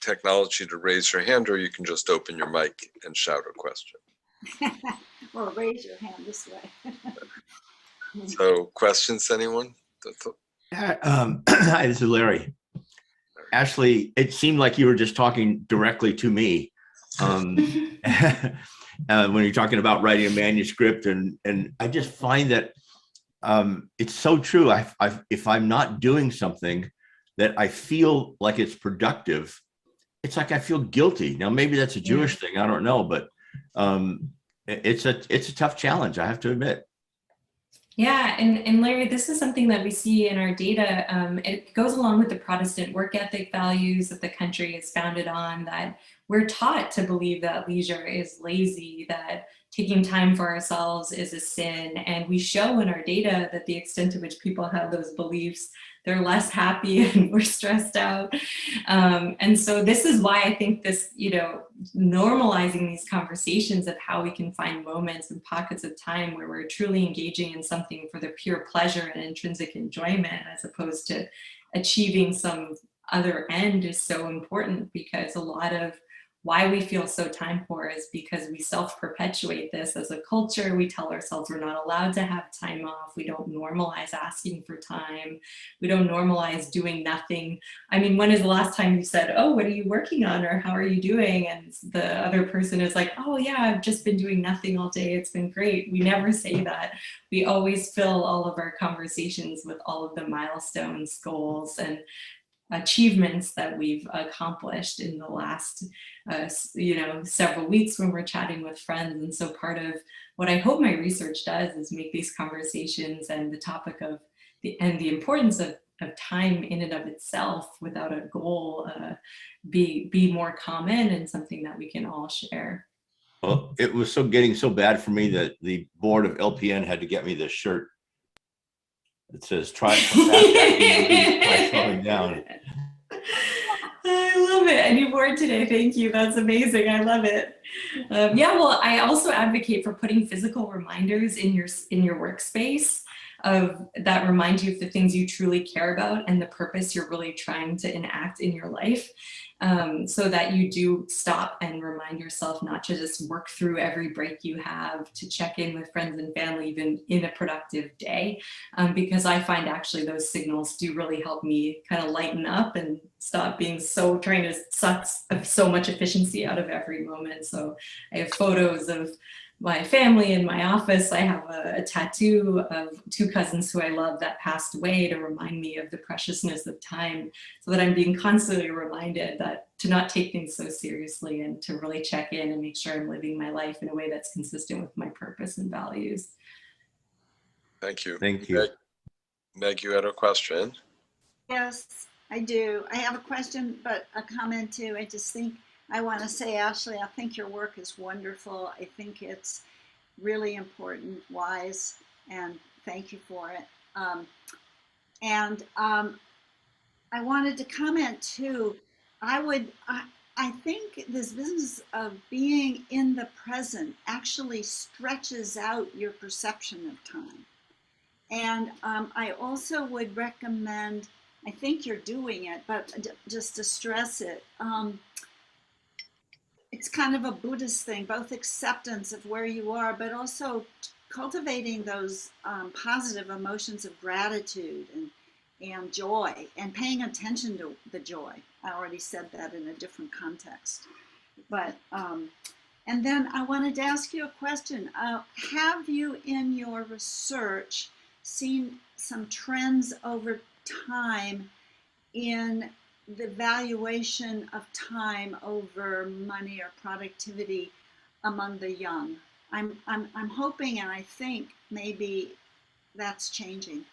technology to raise your hand, or you can just open your mic and shout a question. Or raise your hand this way. So questions, anyone? Hi, this is Larry. Ashley, it seemed like you were just talking directly to me when you're talking about writing a manuscript, and I just find that it's so true. If I'm not doing something that I feel like it's productive, it's like I feel guilty. Now, maybe that's a Jewish thing, I don't know, but it's a tough challenge, I have to admit. Yeah, and Larry, this is something that we see in our data. It goes along with the Protestant work ethic values that the country is founded on, that we're taught to believe that leisure is lazy, that taking time for ourselves is a sin. And we show in our data that the extent to which people have those beliefs, they're less happy and we're stressed out. And so this is why I think this, normalizing these conversations of how we can find moments and pockets of time where we're truly engaging in something for the pure pleasure and intrinsic enjoyment, as opposed to achieving some other end, is so important, because a lot of why we feel so time poor is because we self-perpetuate this as a culture. We tell ourselves we're not allowed to have time off. We don't normalize asking for time. We don't normalize doing nothing. I mean, when is the last time you said, oh, what are you working on? Or how are you doing? And the other person is like, oh yeah, I've just been doing nothing all day. It's been great. We never say that. We always fill all of our conversations with all of the milestones, goals, and achievements that we've accomplished in the last several weeks when we're chatting with friends. And so part of what I hope my research does is make these conversations and the topic of the importance of time in and of itself without a goal be more common and something that we can all share. Well, it was getting so bad for me that the board of LPN had to get me this shirt. It says, try slowing down. I love it. And you wore it today. Thank you. That's amazing. I love it. Yeah, well, I also advocate for putting physical reminders in your workspace that remind you of the things you truly care about and the purpose you're really trying to enact in your life, so that you do stop and remind yourself not to just work through every break you have, to check in with friends and family even in a productive day, because I find actually those signals do really help me kind of lighten up and stop being trying to suck so much efficiency out of every moment. So I have photos of my family in my office. I have a tattoo of two cousins who I love that passed away to remind me of the preciousness of time, so that I'm being constantly reminded that to not take things so seriously and to really check in and make sure I'm living my life in a way that's consistent with my purpose and values. Thank you. Thank you. Meg, you had a question? Yes, I do. I have a question, but a comment too. I want to say, Ashley, I think your work is wonderful. I think it's really important, wise, and thank you for it. I wanted to comment too. I think this business of being in the present actually stretches out your perception of time. And I also would recommend, I think you're doing it, but just to stress it, it's kind of a Buddhist thing, both acceptance of where you are, but also cultivating those positive emotions of gratitude and joy, and paying attention to the joy. I already said that in a different context. But, and then I wanted to ask you a question. Have you in your research seen some trends over time in the valuation of time over money or productivity among the young? I'm hoping, and I think maybe that's changing.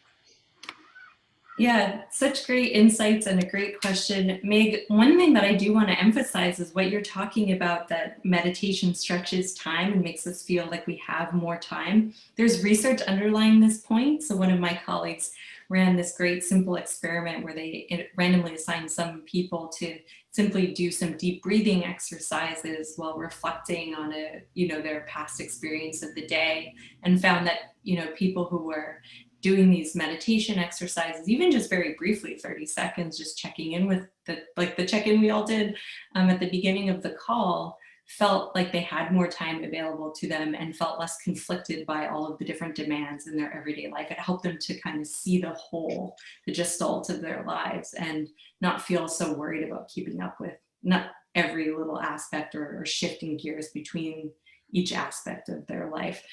Yeah, such great insights and a great question. Meg, one thing that I do want to emphasize is what you're talking about, that meditation stretches time and makes us feel like we have more time. There's research underlying this point. So one of my colleagues ran this great simple experiment where they randomly assigned some people to simply do some deep breathing exercises while reflecting on their past experience of the day, and found that, people who were doing these meditation exercises, even just very briefly, 30 seconds, just checking in with the check-in we all did at the beginning of the call, felt like they had more time available to them and felt less conflicted by all of the different demands in their everyday life. It helped them to kind of see the whole, the gestalt of their lives, and not feel so worried about keeping up with not every little aspect or shifting gears between each aspect of their life.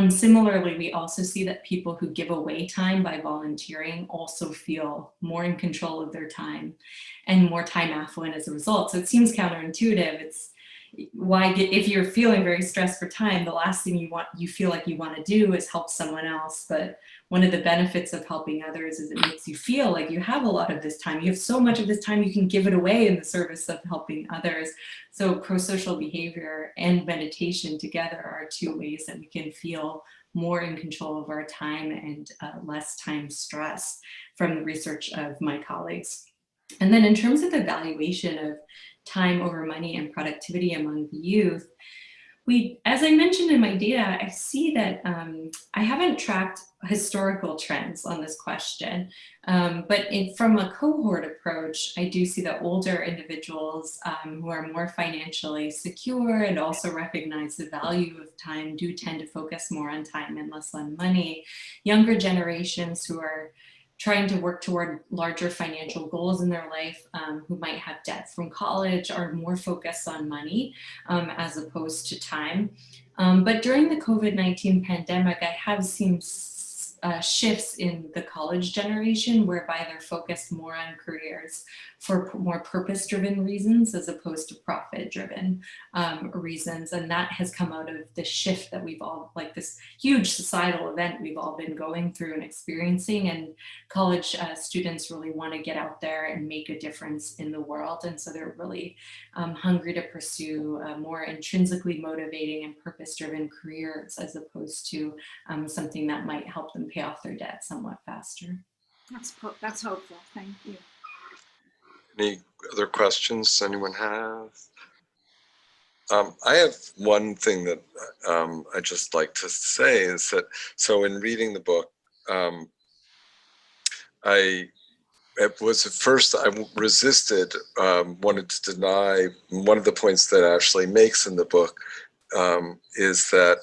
Similarly, we also see that people who give away time by volunteering also feel more in control of their time and more time affluent as a result. So it seems counterintuitive. It's why, if you're feeling very stressed for time, the last thing you feel like you want to do is help someone else. But one of the benefits of helping others is it makes you feel like you have a lot of this time. You have so much of this time, you can give it away in the service of helping others. So pro-social behavior and meditation together are two ways that we can feel more in control of our time and less time stress, from the research of my colleagues. And then in terms of the valuation of time over money and productivity among the youth, as I mentioned in my data, I see that I haven't tracked historical trends on this question, but from a cohort approach, I do see that older individuals who are more financially secure and also recognize the value of time do tend to focus more on time and less on money. Younger generations who are trying to work toward larger financial goals in their life, who might have debt from college, are more focused on money as opposed to time. But during the COVID-19 pandemic, I have seen shifts in the college generation whereby they're focused more on careers for more purpose-driven reasons as opposed to profit-driven reasons. And that has come out of the shift that we've all, like this huge societal event we've all been going through and experiencing. And college students really want to get out there and make a difference in the world. And so they're really hungry to pursue more intrinsically motivating and purpose-driven careers as opposed to something that might help them pay off their debt somewhat faster. That's hopeful. Thank you. Any other questions anyone have? I have one thing that I just like to say is that, so in reading the book, it was at first I resisted, wanted to deny one of the points that Ashley makes in the book, is that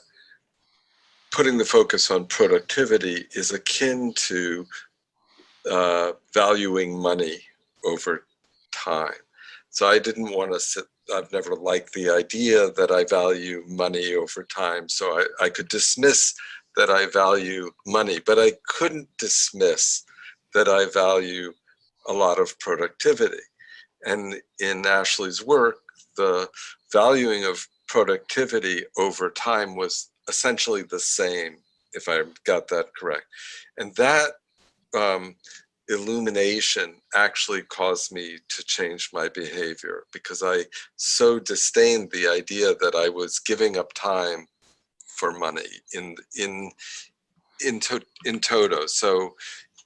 putting the focus on productivity is akin to valuing money over time. So I didn't want to sit, I've never liked the idea that I value money over time. So I could dismiss that I value money, but I couldn't dismiss that I value a lot of productivity. And in Ashley's work, the valuing of productivity over time was essentially the same, if I got that correct. And that illumination actually caused me to change my behavior, because I so disdained the idea that I was giving up time for money in toto. So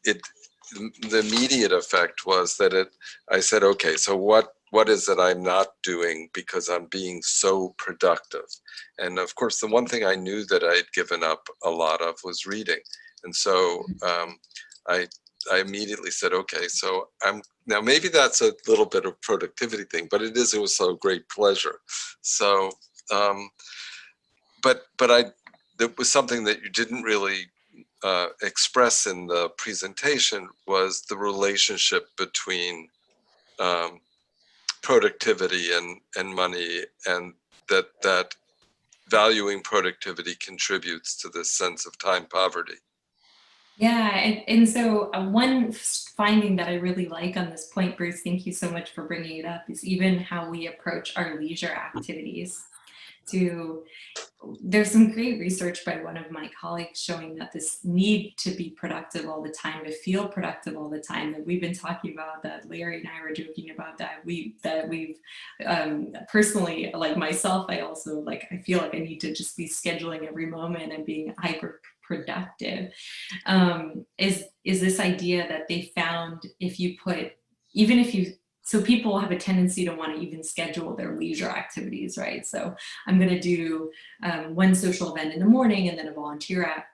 the immediate effect was that I said, okay, so what is it I'm not doing because I'm being so productive? And of course, the one thing I knew that I'd given up a lot of was reading. And so I immediately said, okay, so now maybe that's a little bit of productivity thing, but it is also a great pleasure. So, but there was something that you didn't really express in the presentation, was the relationship between productivity and money, and that valuing productivity contributes to this sense of time poverty. Yeah, and so one finding that I really like on this point, Bruce, thank you so much for bringing it up, is even how we approach our leisure activities. To there's some great research by one of my colleagues showing that this need to be productive all the time, to feel productive all the time, that we've been talking about, that Larry and I were joking about, that we've personally, like myself, I also I feel like I need to just be scheduling every moment and being hyper productive, is this idea that they found if you put, even if you, so people have a tendency to want to even schedule their leisure activities, right? So I'm going to do one social event in the morning and then a volunteer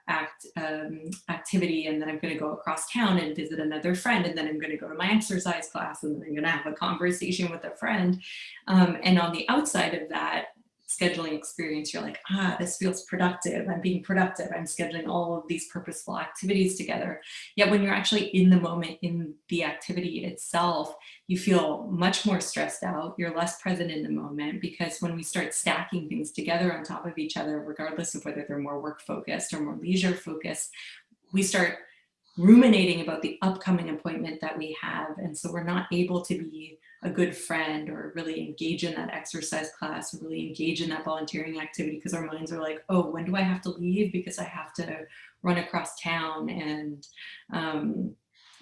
activity, and then I'm going to go across town and visit another friend, and then I'm going to go to my exercise class, and then I'm going to have a conversation with a friend. And on the outside of that scheduling experience, you're like, this feels productive. I'm being productive. I'm scheduling all of these purposeful activities together. Yet when you're actually in the moment, in the activity itself, you feel much more stressed out. You're less present in the moment, because when we start stacking things together on top of each other, regardless of whether they're more work focused or more leisure focused, we start ruminating about the upcoming appointment that we have. And so we're not able to be a good friend or really engage in that exercise class or really engage in that volunteering activity, because our minds are like, oh, when do I have to leave because I have to run across town? And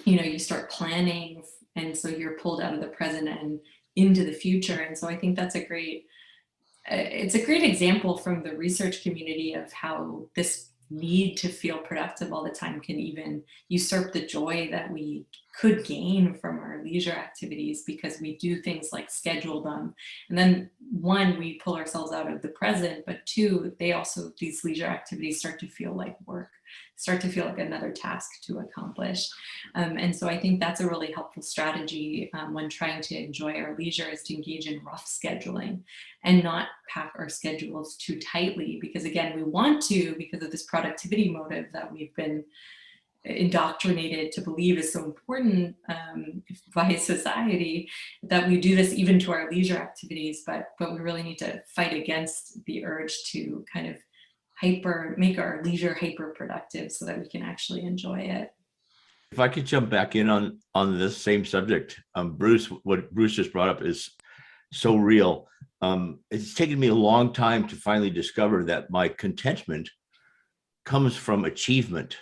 you start planning, and so you're pulled out of the present and into the future. And so I think that's it's a great example from the research community of how this need to feel productive all the time can even usurp the joy that we could gain from our leisure activities, because we do things like schedule them. And then one, we pull ourselves out of the present, but two, these leisure activities start to feel like work, start to feel like another task to accomplish. And so I think that's a really helpful strategy when trying to enjoy our leisure, is to engage in rough scheduling and not pack our schedules too tightly, because again, we want to, because of this productivity motive that we've been indoctrinated to believe is so important by society, that we do this even to our leisure activities, but we really need to fight against the urge to kind of make our leisure hyper productive so that we can actually enjoy it. If I could jump back in on this same subject, Bruce, what Bruce just brought up is so real. It's taken me a long time to finally discover that my contentment comes from achievement.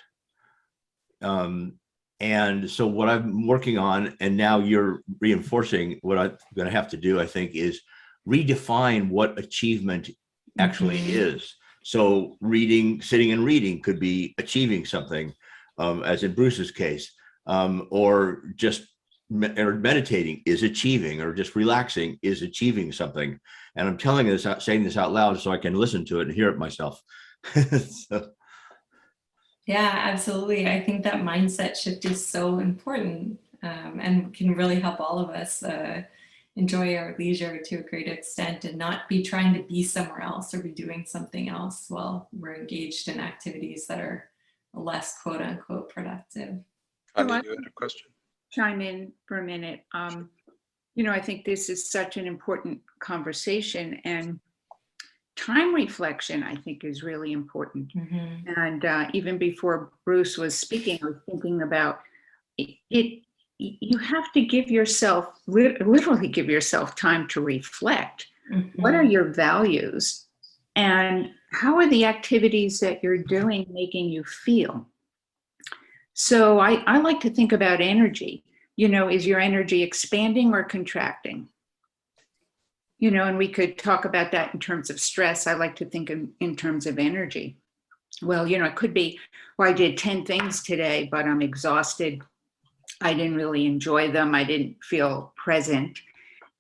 And so what I'm working on, and now you're reinforcing what I'm going to have to do, I think, is redefine what achievement actually is. So sitting and reading could be achieving something, as in Bruce's case, or just meditating is achieving, or just relaxing is achieving something. And I'm saying this out loud so I can listen to it and hear it myself. So. Yeah, absolutely. I think that mindset shift is so important, and can really help all of us enjoy our leisure to a great extent, and not be trying to be somewhere else or be doing something else while we're engaged in activities that are less quote unquote productive. Connie, you had a question? Chime in for a minute. I think this is such an important conversation, and time reflection, I think, is really important. Mm-hmm. And even before Bruce was speaking, I was thinking about it. You have to give yourself, literally give yourself time to reflect. Mm-hmm. What are your values? And how are the activities that you're doing making you feel? So I like to think about energy. Is your energy expanding or contracting? And we could talk about that in terms of stress. I like to think in terms of energy. Well, it could be, I did 10 things today, but I'm exhausted. I didn't really enjoy them. I didn't feel present.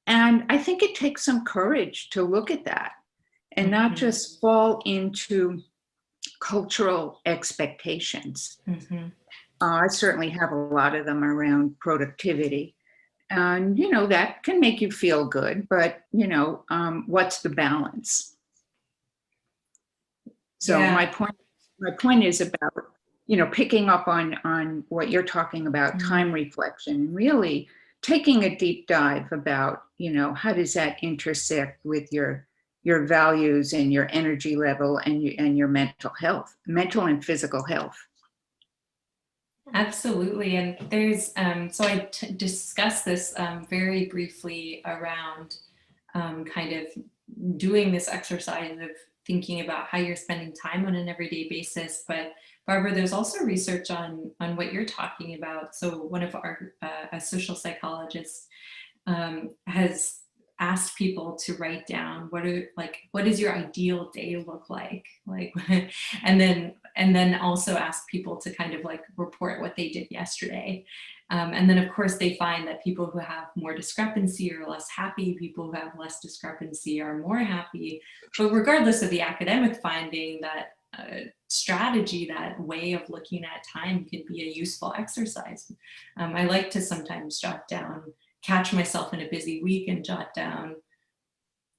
And I think it takes some courage to look at that and not just fall into cultural expectations. Mm-hmm. I certainly have a lot of them around productivity. And, that can make you feel good, but, what's the balance? So yeah. My point is about, picking up on what you're talking about, time reflection, really taking a deep dive about, how does that intersect with your values and your energy level and your mental and physical health. Absolutely. And there's, so I discussed this very briefly around kind of doing this exercise of thinking about how you're spending time on an everyday basis. But Barbara, there's also research on what you're talking about. So one of our a social psychologist has asked people to write down what does your ideal day look like, and then also ask people to kind of like report what they did yesterday. And then of course they find that people who have more discrepancy are less happy, people who have less discrepancy are more happy. But regardless of the academic finding, that strategy, that way of looking at time can be a useful exercise. I like to sometimes catch myself in a busy week and jot down,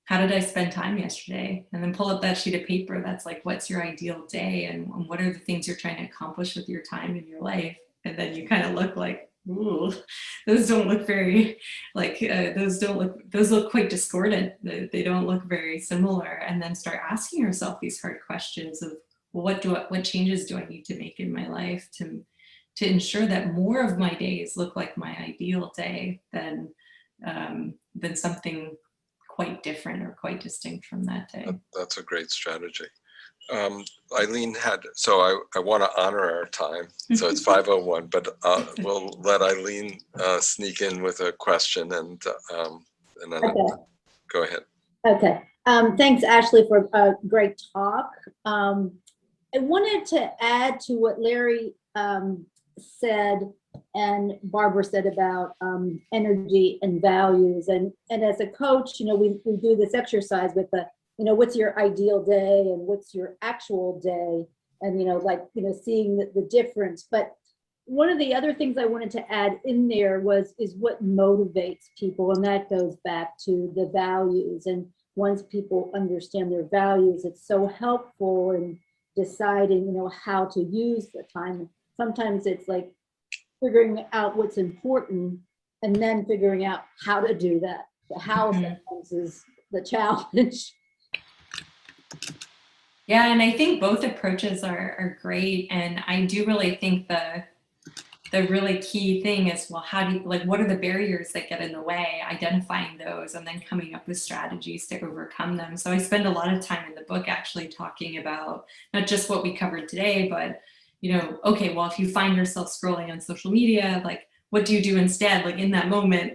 how did I spend time yesterday? And then pull up that sheet of paper that's like, what's your ideal day? And what are the things you're trying to accomplish with your time in your life? And then you kind of look like, ooh, those don't look very, those look quite discordant. They don't look very similar. And then start asking yourself these hard questions of, well, what changes do I need to make in my life to ensure that more of my days look like my ideal day than something quite different or quite distinct from that day. That's a great strategy. Eileen I want to honor our time, so it's 5:01, but we'll let Eileen sneak in with a question, and then okay. Go ahead. Okay. Thanks, Ashley, for a great talk. I wanted to add to what Larry said and Barbara said about energy and values. And as a coach, we do this exercise with what's your ideal day and what's your actual day, and seeing the difference. But one of the other things I wanted to add in there is what motivates people, and that goes back to the values. And once people understand their values, it's so helpful in deciding how to use the time. Sometimes it's like figuring out what's important and then figuring out how to do that. The how sometimes is the challenge. Yeah, and I think both approaches are great. And I do really think the really key thing is, well, what are the barriers that get in the way, identifying those, and then coming up with strategies to overcome them. So I spend a lot of time in the book actually talking about not just what we covered today, but okay, well, if you find yourself scrolling on social media, what do you do instead? In that moment,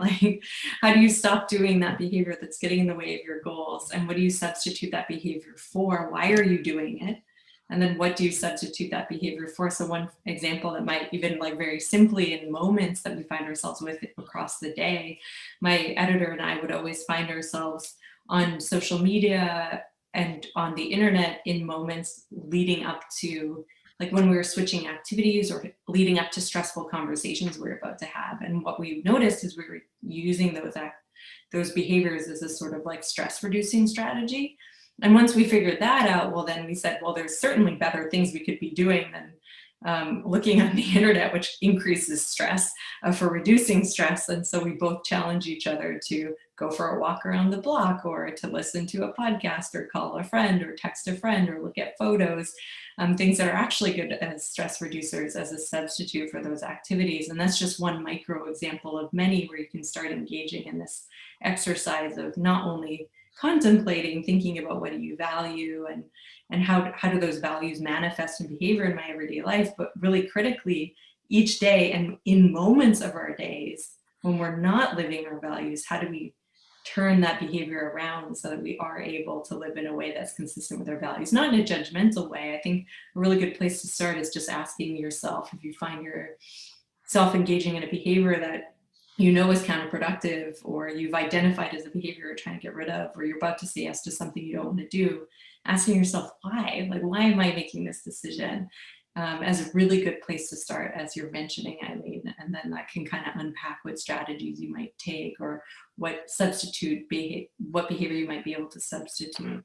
how do you stop doing that behavior that's getting in the way of your goals? And what do you substitute that behavior for? Why are you doing it? And then what do you substitute that behavior for? So one example that might even very simply in moments that we find ourselves with across the day, my editor and I would always find ourselves on social media and on the internet in moments leading up to when we were switching activities or leading up to stressful conversations we were about to have. And what we noticed is we were using those behaviors as a sort of stress reducing strategy. And once we figured that out, well, then we said, well, there's certainly better things we could be doing than looking on the internet, which increases stress for reducing stress. And so we both challenge each other to go for a walk around the block, or to listen to a podcast, or call a friend, or text a friend, or look at photos, things that are actually good as stress reducers as a substitute for those activities. And that's just one micro example of many where you can start engaging in this exercise of not only contemplating, thinking about what do you value and how do those values manifest in behavior in my everyday life, but really critically each day and in moments of our days when we're not living our values, how do we turn that behavior around so that we are able to live in a way that's consistent with our values, not in a judgmental way. I think a really good place to start is just asking yourself, if you find yourself engaging in a behavior that is counterproductive, or you've identified as a behavior you're trying to get rid of, or you're about to say yes to something you don't want to do, asking yourself why, why am I making this decision, as a really good place to start, as you're mentioning, Eileen. And then that can kind of unpack what strategies you might take, or what behavior you might be able to substitute.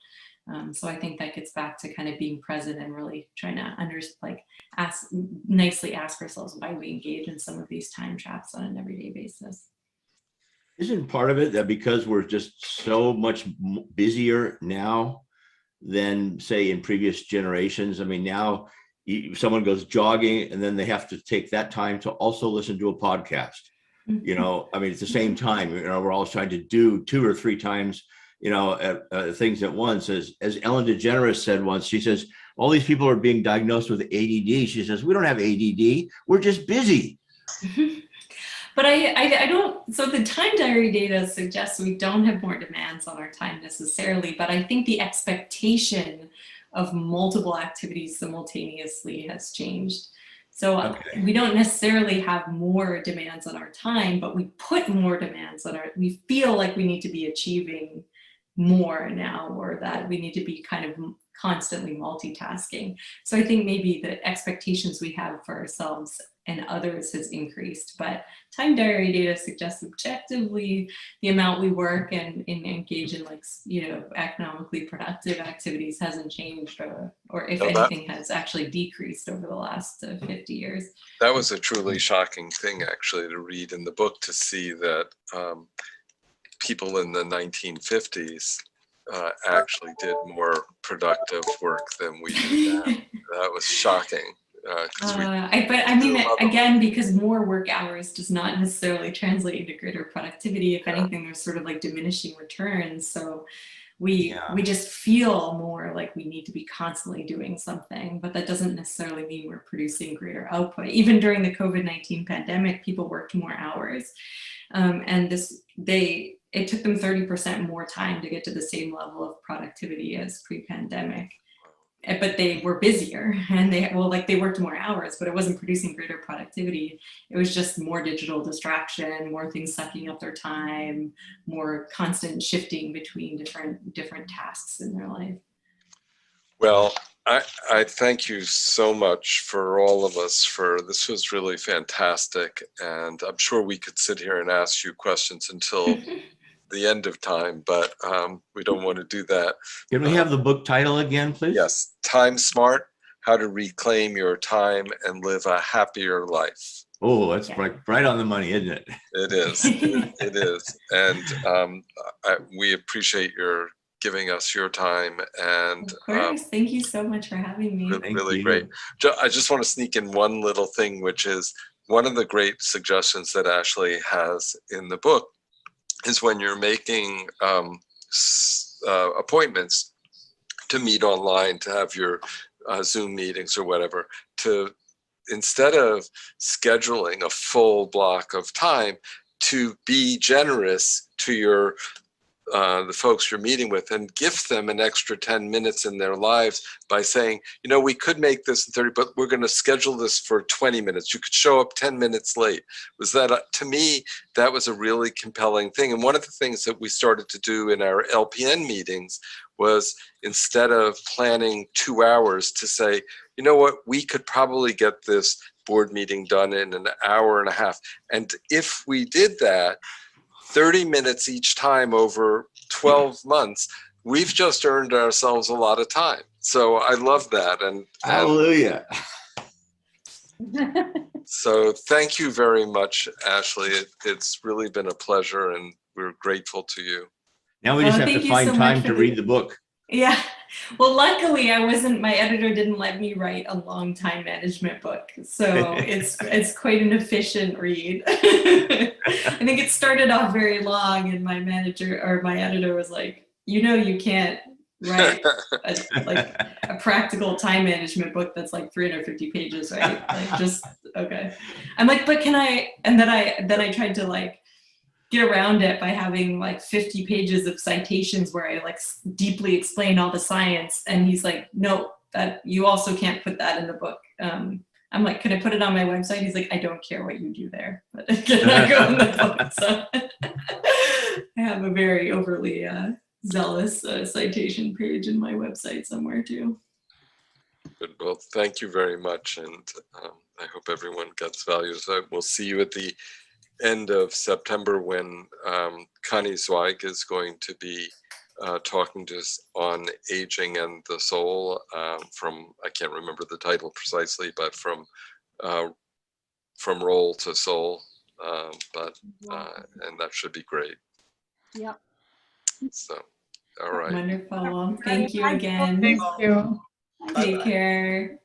So I think that gets back to kind of being present and really trying to ask ourselves why we engage in some of these time traps on an everyday basis. Isn't part of it that because we're just so much busier now than say in previous generations? I mean, now someone goes jogging and then they have to take that time to also listen to a podcast. I mean, at the same time, we're always trying to do 2 or 3 times things at once. As Ellen DeGeneres said once, she says, all these people are being diagnosed with ADD. She says, we don't have ADD. We're just busy. But I don't, so the time diary data suggests we don't have more demands on our time necessarily, but I think the expectation of multiple activities simultaneously has changed. So we don't necessarily have more demands on our time, but we put more demands on we feel like we need to be achieving more now, or that we need to be kind of constantly multitasking. So I think maybe the expectations we have for ourselves and others has increased, but time diary data suggests objectively the amount we work and engage in economically productive activities hasn't changed, or if anything has actually decreased over the last 50 years. That was a truly shocking thing actually to read in the book, to see that people in the 1950s actually did more productive work than we do now. That was shocking. Again, because more work hours does not necessarily translate into greater productivity. If anything, there's sort of like diminishing returns. So we just feel more like we need to be constantly doing something, but that doesn't necessarily mean we're producing greater output. Even during the COVID-19 pandemic, people worked more hours, and it took them 30% more time to get to the same level of productivity as pre-pandemic. But they were busier, and they worked more hours, but it wasn't producing greater productivity. It was just more digital distraction, more things sucking up their time, more constant shifting between different tasks in their life. Well, I thank you so much for all of us this was really fantastic, and I'm sure we could sit here and ask you questions until the end of time, but we don't want to do that. Can we have the book title again, please? Yes, Time Smart: How to Reclaim Your Time and Live a Happier Life. Oh, that's right on the money, isn't it? It is. It is. And we appreciate your giving us your time. And of course, thank you so much for having me. Really great. I just want to sneak in one little thing, which is one of the great suggestions that Ashley has in the book is when you're making appointments to meet online, to have your Zoom meetings or whatever, instead of scheduling a full block of time, to be generous to the folks you're meeting with and gift them an extra 10 minutes in their lives by saying, we could make this 30, but we're going to schedule this for 20 minutes. You could show up 10 minutes late. To me, that was a really compelling thing. And one of the things that we started to do in our LPN meetings was, instead of planning 2 hours, to say, you know what, we could probably get this board meeting done in an hour and a half. And if we did that 30 minutes each time over 12 months, we've just earned ourselves a lot of time. So I love that. And hallelujah. So thank you very much, Ashley. It's really been a pleasure, and we're grateful to you. Now we just have to find time to read the book. Yeah. Well, luckily my editor didn't let me write a long time management book. So it's quite an efficient read. I think it started off very long, and my editor was like, you can't write a practical time management book that's like 350 pages, right? Okay. I'm like, but can I, and then I tried to get around it by having 50 pages of citations where I deeply explain all the science. And he's like, no, that you also can't put that in the book. I'm like, can I put it on my website? He's like, I don't care what you do there, but can I go in the book? So I have a very overly zealous citation page in my website somewhere too. Good. Well, thank you very much. And I hope everyone gets value. So we'll see you at the end of September, when Connie Zweig is going to be talking to us on aging and the soul, from, I can't remember the title precisely, but from role to soul, and that should be great. Yep. So, all right. Wonderful. Thank you again. Thank you. Take care.